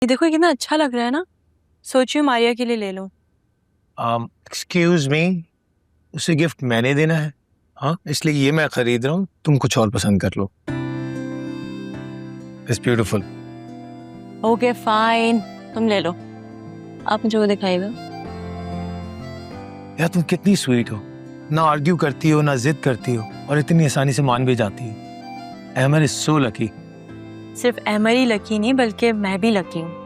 ये देखो ये कितना अच्छा लग रहा है ना। सोचिए मारिया के लिए ले लूं। एक्सक्यूज मी, उसे गिफ्ट मैंने देना है। हाँ, इसलिए ये मैं खरीद रहा हूँ, तुम कुछ और पसंद कर लो। It's beautiful. ओके फाइन, तुम ले लो। आप मुझे वो दिखाइएगा। यार तुम कितनी स्वीट हो, ना आर्ग्यू करती हो ना जिद करती हो और इतनी आसानी से मान भी जाती हो। अमर इज सो लकी। सिर्फ अमर ही लकी नहीं बल्कि मैं भी लकी हूँ।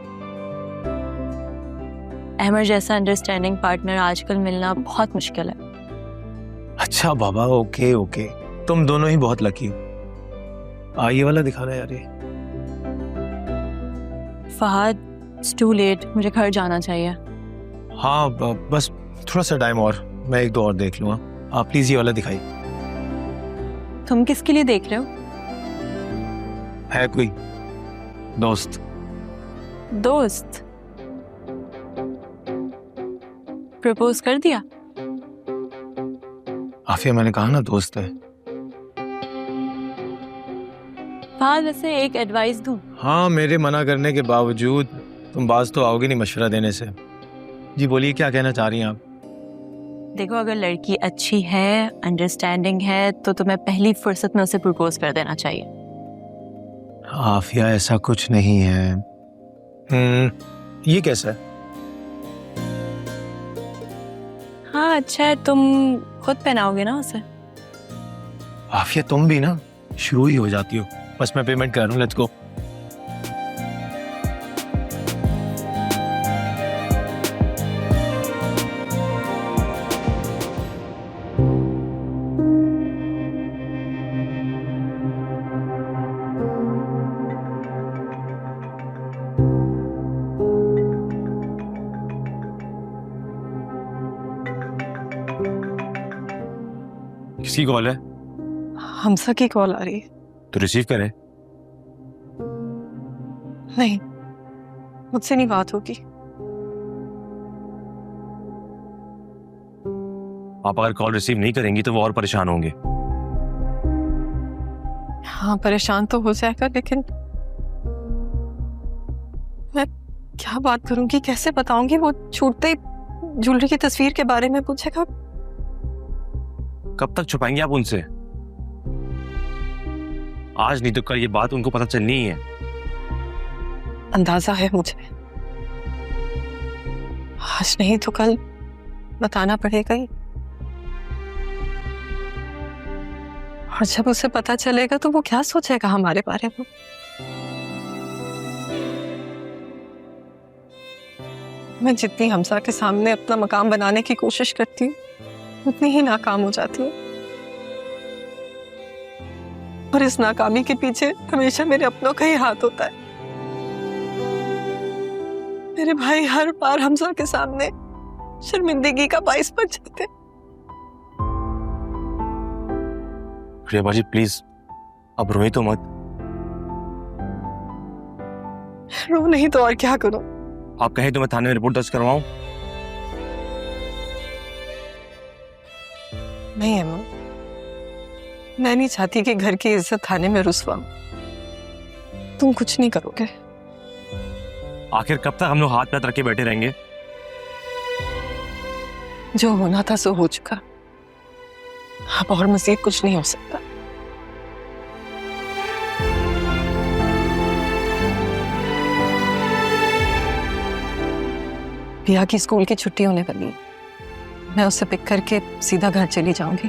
अमर जैसा अंडरस्टैंडिंग पार्टनर आजकल मिलना बहुत मुश्किल है। अच्छा बाबा, ओके ओके, तुम दोनों ही बहुत लकी हो। ये वाला दिखाना यार। ये फहद, इट्स टू लेट, मुझे घर जाना चाहिए। हाँ, बस थोड़ा सा टाइम और, मैं एक दो और देख लूँगा। आप प्लीज ये वाला दिखाइए। तुम किसके लिए देख रहे हो? है कोई दोस्त? दोस्त? प्रपोज कर दिया? आफिया, मैंने कहा ना दोस्त है। फहद, वैसे एक एडवाइस दूं? हाँ, मेरे मना करने के बावजूद तुम बाज तो आओगे नहीं मशवरा देने से। जी बोलिए, क्या कहना चाह रही हैं आप? देखो, अगर लड़की अच्छी है, अंडरस्टैंडिंग है, तो तुम्हें पहली फुर्सत में उसे प्रपोज कर देना चाहिए। आफिया, ऐसा कुछ नहीं है। ये कैसा है? हाँ अच्छा है, तुम खुद पहनाओगे ना उसे। आफिया, तुम भी ना शुरू ही हो जाती हो। बस मैं पेमेंट कर रहा हूँ, लेट्स गो। किसकी कॉल है? हमसा की कॉल आ रही है। तो रिसीव करे। नहीं, मुझसे नहीं बात होगी। आप अगर कॉल रिसीव नहीं करेंगी तो वो और परेशान होंगे। हाँ, परेशान तो हो जाएगा, लेकिन मैं क्या बात करूंगी, कैसे बताऊंगी? वो छूटते ही ज्वेलरी की तस्वीर के बारे में पूछेगा। कब तक छुपाएंगे आप उनसे? आज नहीं तो कल ये बात उनको पता चलनी ही है। अंदाजा है मुझे, आज नहीं तो कल बताना पड़ेगा ही। और जब उसे पता चलेगा तो वो क्या सोचेगा हमारे बारे में? मैं जितनी हमसा के सामने अपना मकाम बनाने की कोशिश करती हूँ, उतनी ही नाकाम हो जाती हूँ। और इस नाकामी के पीछे हमेशा मेरे अपनों का ही हाथ होता है। मेरे भाई हर बार हमसा के सामने शर्मिंदगी का बाइस बन जाते। प्रिया बाजी, प्लीज अब रोए तो मत। रो नहीं तो और क्या करूं? आप कहें तो मैं थाने में रिपोर्ट दर्ज करवाऊं? नहीं है मां, मैं नहीं चाहती कि घर की इज्जत थाने में रुसवा हो। तुम कुछ नहीं करोगे। आखिर कब तक हम लोग हाथ पैर रख के बैठे रहेंगे? जो होना था सो हो चुका, अब और मजीद कुछ नहीं हो सकता। पिया की स्कूल की छुट्टी होने वाली, मैं उसे पिक करके सीधा घर चली जाऊंगी।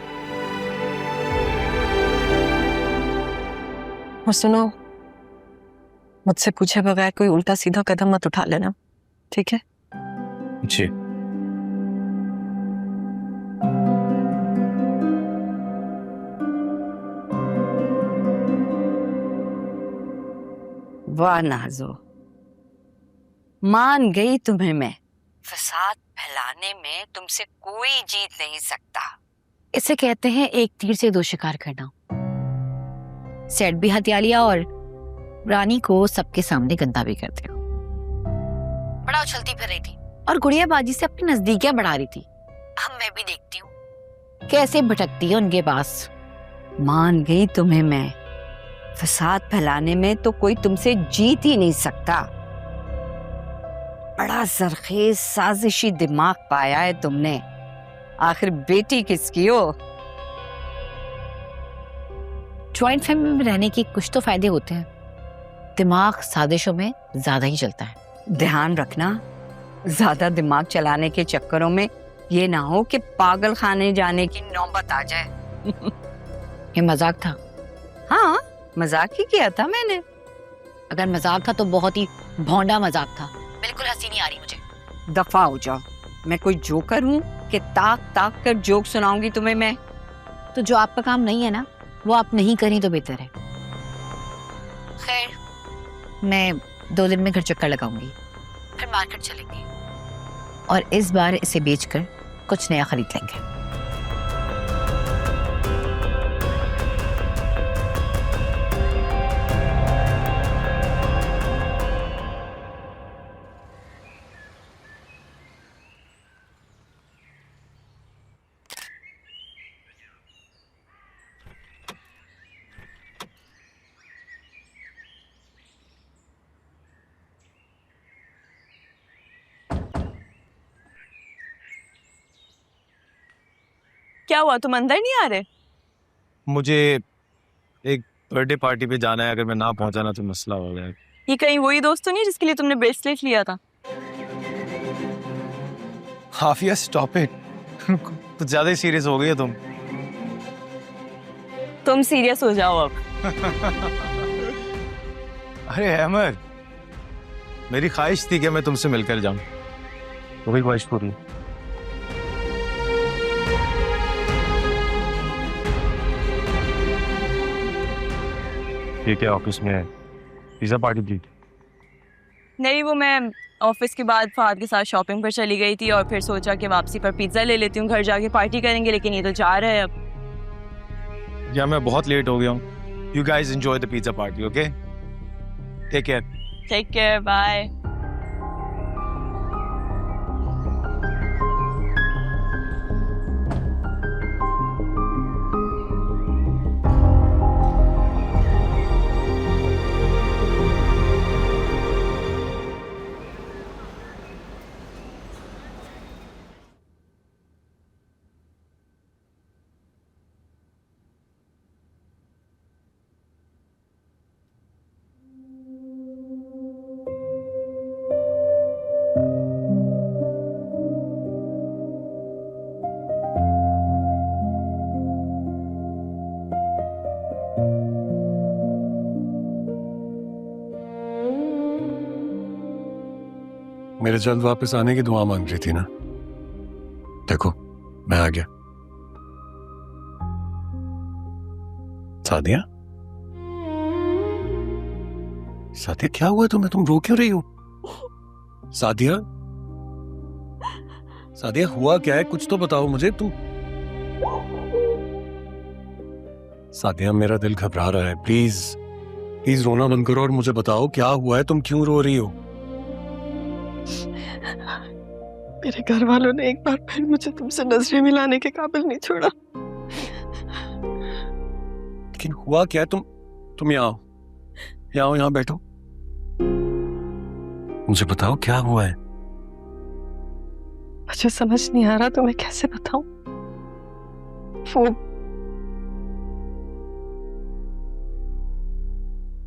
और सुनो, मुझसे पूछे बगैर कोई उल्टा सीधा कदम मत उठा लेना, ठीक है? जी। वाह नाजो, मान गई तुम्हें मैं। फसाद फैलाने में तुमसे कोई जीत नहीं सकता। इसे कहते हैं एक तीर से दो शिकार करना। सेट भी हत्या लिया और रानी को सबके सामने गंदा भी कर दिया। बड़ा उछलती फिर रही थी और गुड़ियाबाजी से अपनी नजदीकियां बढ़ा रही थी। अब मैं भी देखती हूँ कैसे भटकती है उनके पास। मान गई तुम्हें मैं। फसाद फैलाने में तो कोई तुमसे जीत ही नहीं सकता। बड़ा जरखेज साजिशी दिमाग पाया है तुमने। आखिर बेटी किसकी हो? जॉइंट फैमिली में रहने के कुछ तो फायदे होते हैं, दिमाग साजिशों में ज्यादा ही चलता है। ध्यान रखना, ज्यादा दिमाग चलाने के चक्करों में ये ना हो कि पागल खाने जाने की नौबत आ जाए। ये मजाक था। हाँ, मजाक ही किया था मैंने। अगर मजाक था तो बहुत ही भौंडा मजाक था, बिल्कुल हंसी नहीं आ रही मुझे। दफा हो जाओ, मैं कोई जोकर हूँ कि ताक ताक कर जोक सुनाऊंगी तुम्हें मैं? तो जो आपका काम नहीं है ना, वो आप नहीं करें तो बेहतर है। खैर, मैं 2 दिन में घर चक्कर लगाऊंगी, फिर मार्केट चलेंगे और इस बार इसे बेचकर कुछ नया खरीद लेंगे। क्या हुआ, तुम अंदर नहीं आ रहे? मुझे एक बर्थडे पार्टी पे जाना है, अगर मैं ना पहुंचा ना तो मसला हो जाएगा। ये कहीं वही दोस्त तो नहीं जिसके लिए तुमने ब्रेसलेट लिया था? हाफिया स्टॉप इट। कुछ ज्यादा ही सीरियस हो गई हो तुम सीरियस हो जाओ अब। अरे अहमद, मेरी ख्वाहिश थी कि मैं तुमसे मिलकर जाऊं, वही ख्वाहिश पूरी। ठीक है, ऑफिस में पिज्जा पार्टी थी। नहीं, वो मैं ऑफिस के बाद फहद के साथ शॉपिंग पर चली गई थी और फिर सोचा कि वापसी पर पिज्जा ले लेती हूँ, घर जाके पार्टी करेंगे, लेकिन ये तो जा रहे हैं अब। या मैं बहुत लेट हो गया हूँ। You guys enjoy the pizza party, okay? Take care. Take care, bye. मेरे जल्द वापस आने की दुआ मांग रही थी ना? देखो, मैं आ गया। सादिया, सादिया क्या हुआ तुम्हें? तुम रो क्यों रही हो? सादिया, सादिया हुआ क्या है? कुछ तो बताओ मुझे। तुम सादिया, मेरा दिल घबरा रहा है। प्लीज प्लीज रोना बंद करो और मुझे बताओ क्या हुआ है, तुम क्यों रो रही हो? मेरे घर वालों ने एक बार फिर मुझे तुमसे नजरें मिलाने के काबिल नहीं छोड़ा। लेकिन हुआ क्या है? तुम यहाँ आओ, यहाँ बैठो। मुझे बताओ क्या हुआ है। मुझे समझ नहीं आ रहा, तुम्हें कैसे बताऊं। वो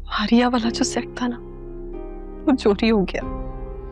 मारिया वाला जो सेट था ना, वो चोरी हो गया।